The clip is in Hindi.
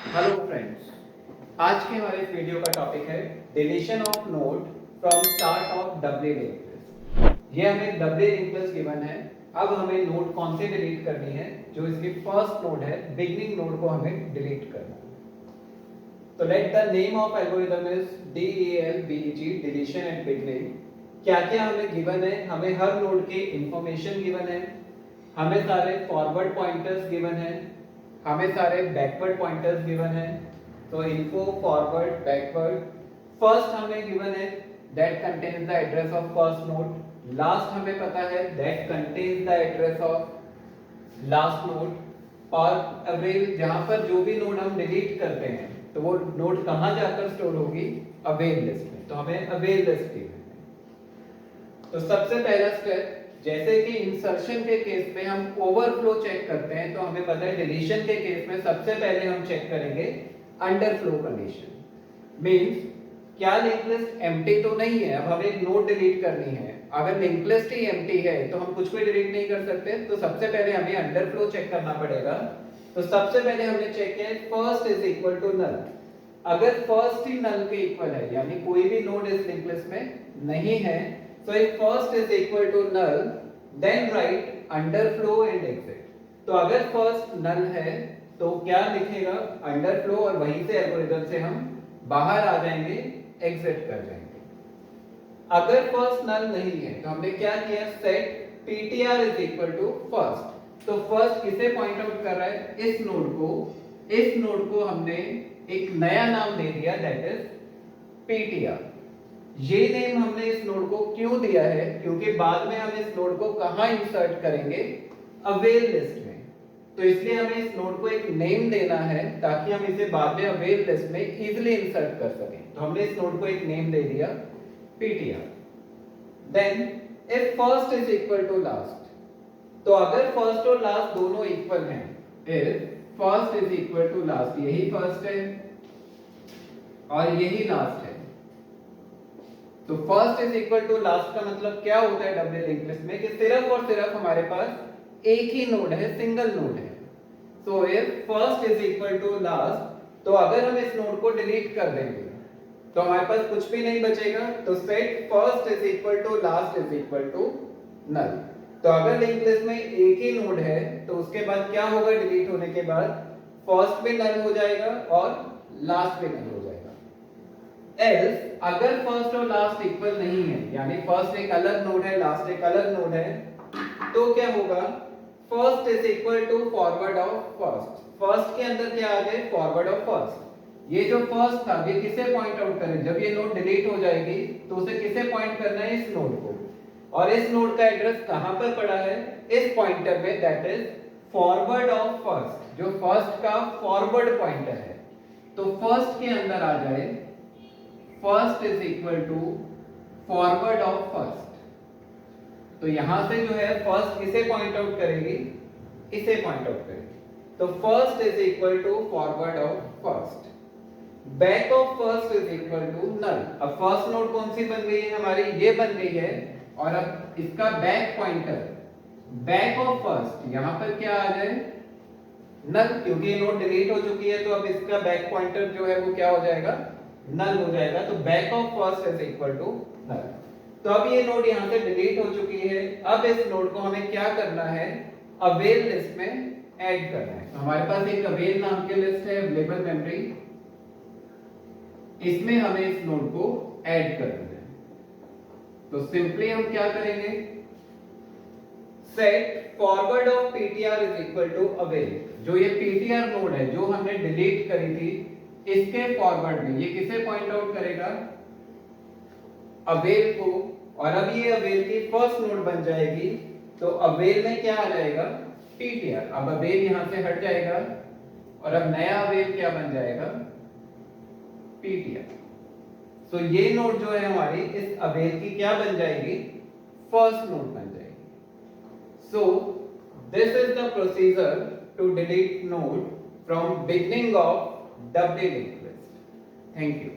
हेलो फ्रेंड्स, आज के हमारे इस वीडियो का टॉपिक है deletion of node from start of doubly linked list. ये हमें डबली लिंक्ड लिस्ट गिवन है। अब हमें नोड कौन से डिलीट करनी है? जो इसकी फर्स्ट नोड है, बिगनिंग नोड को हमें डिलीट करना है। तो let the name of algorithm is DELBEG, deletion at beginning. क्या क्या हमें गिवन है? हमें हर नोड के इंफॉर्मेशन गिवन है, हमें सारे फॉरवर्ड पॉइंटर्स गिवन है, हमें सारे बैकवर्ड पॉइंटर्स गिवन है। तो इन्फो, फॉरवर्ड, बैकवर्ड। फर्स्ट हमें गिवन है that contains the address of first node. Last हमें पता है that contains the address of last node. और अवेल, जहां पर जो भी नोड हम डिलीट करते हैं तो वो नोड कहां जाकर स्टोर होगी? अवेल लिस्ट में। तो हमें अवेल लिस्ट गिवन है। तो सबसे पहला स्टेप, जैसे कि इंसर्शन के केस में हम ओवरफ्लो चेक करते हैं, तो हमें पता है डिलीशन के केस में सबसे पहले हम चेक करेंगे अंडरफ्लो कंडीशन। मींस क्या लिंक लिस्ट एम्प्टी तो नहीं है? अब हमें एक नोड डिलीट करनी है, अगर लिंक लिस्ट ही एम्प्टी है तो हम कुछ भी डिलीट नहीं कर सकते। तो सबसे पहले हमें अंडरफ्लो चेक करना पड़ेगा। तो सबसे पहले हमने चेक किया first is equal to null. अगर फर्स्ट ही नल के इक्वल है, यानी कोई भी नोड इस लिंक लिस्ट में नहीं है, so if first is equal to null then write underflow and exit। तो अगर फर्स्ट नल है तो क्या लिखेगा? अंडरफ्लो, और वहीं से एल्गोरिथम से हम बाहर आ जाएंगे, एग्जिट कर जाएंगे। अगर फर्स्ट नल नहीं है तो हमने क्या किया? Set ptr is equal to first। तो फर्स्ट किसे पॉइंट आउट कर रहा है? इस नोड को। इस नोड को हमने एक नया नाम दे दिया, दैट इज ptr। ये नेम हमने इस नोड को क्यों दिया है? क्योंकि बाद में हम इस नोड को कहां इंसर्ट करेंगे? अवेल लिस्ट में। तो इसलिए हमें इस नोड को एक नेम देना है ताकि हम इसे बाद में अवेल लिस्ट में इजीली इंसर्ट कर सकें। तो हमने इस नोड को एक नेम दे दिया ptr। Then if first is equal to last, तो अगर फर्स्ट और लास्ट दोनों इक्वल हैं, if first is equal to last, यही फर्स्ट है और यही लास्ट है, तो first is equal to last का मतलब क्या होता है डबल लिंक लिस्ट में? कि सिर्फ और सिर्फ हमारे पास एक ही नोड है, सिंगल नोड है। So if first is equal to last, तो अगर हम इस नोड को डिलीट कर देंगे तो हमारे पास कुछ भी नहीं बचेगा। तो set first is equal to last is equal to null. तो अगर लिंक लिस्ट में एक ही नोड है तो उसके बाद क्या होगा? डिलीट होने के बाद फर्स्ट भी नल हो जाएगा और लास्ट भी नल हो जाएगा। एल्स अगर फर्स्ट और लास्ट इक्वल नहीं है, यानी फर्स्ट एक अलग नोड है, लास्ट एक अलग नोड है, तो क्या होगा? First is equal to forward of first. First के अंदर क्या आ जाए? Forward of first. ये जो फर्स्ट था, ये किसे पॉइंट आउट करें? जब ये नोड डिलीट हो जाएगी तो उसे किसे पॉइंट करना है? इस नोड को। और इस नोड का एड्रेस कहां पर पड़ा है? इस पॉइंटर में, that is forward of first, जो फर्स्ट का फॉरवर्ड पॉइंटर है। तो फर्स्ट के अंदर आ जाए first is equal to forward of first. तो यहां से जो है फर्स्ट किसे पॉइंट आउट करेगी? इसे पॉइंट आउट करेगी। तो first is equal to forward of first. Back of first is equal to null. अब फर्स्ट नोड कौन सी बन गई है हमारी? ये बन गई है। और अब इसका back pointer back of first, यहां पर क्या आ जाए? नल, क्योंकि ये नोड डिलीट हो चुकी है। तो अब इसका बैक पॉइंटर जो है वो क्या हो जाएगा? नल हो जाएगा। तो back of first is equal to null. तो अब ये नोड यहां से डिलीट हो चुकी है। अब इस नोड को हमें क्या करना है? अवेल लिस्ट में ऐड करना है। तो हमारे पास एक अवेल नाम की लिस्ट है, अवेलेबल मेमोरी। इसमें हमें इस नोड को ऐड करना है। तो सिंपली हम क्या करेंगे? Set forward of ptr is equal to avail. जो ये ptr नोड है जो हमने डिलीट करी थी, इसके फॉरवर्ड में ये किसे पॉइंट आउट करेगा? अवेल को। और अब ये अवेल की फर्स्ट नोड बन जाएगी। तो अवेल में क्या आ जाएगा? ptr। अब अवेल यहां से हट जाएगा और अब नया अवेल क्या बन जाएगा? ptr। तो ये नोड जो है हमारी, इस अवेल की क्या बन जाएगी? फर्स्ट नोड बन जाएगी। So this is the procedure to delete node from beginning of doubly linked list। Thank you.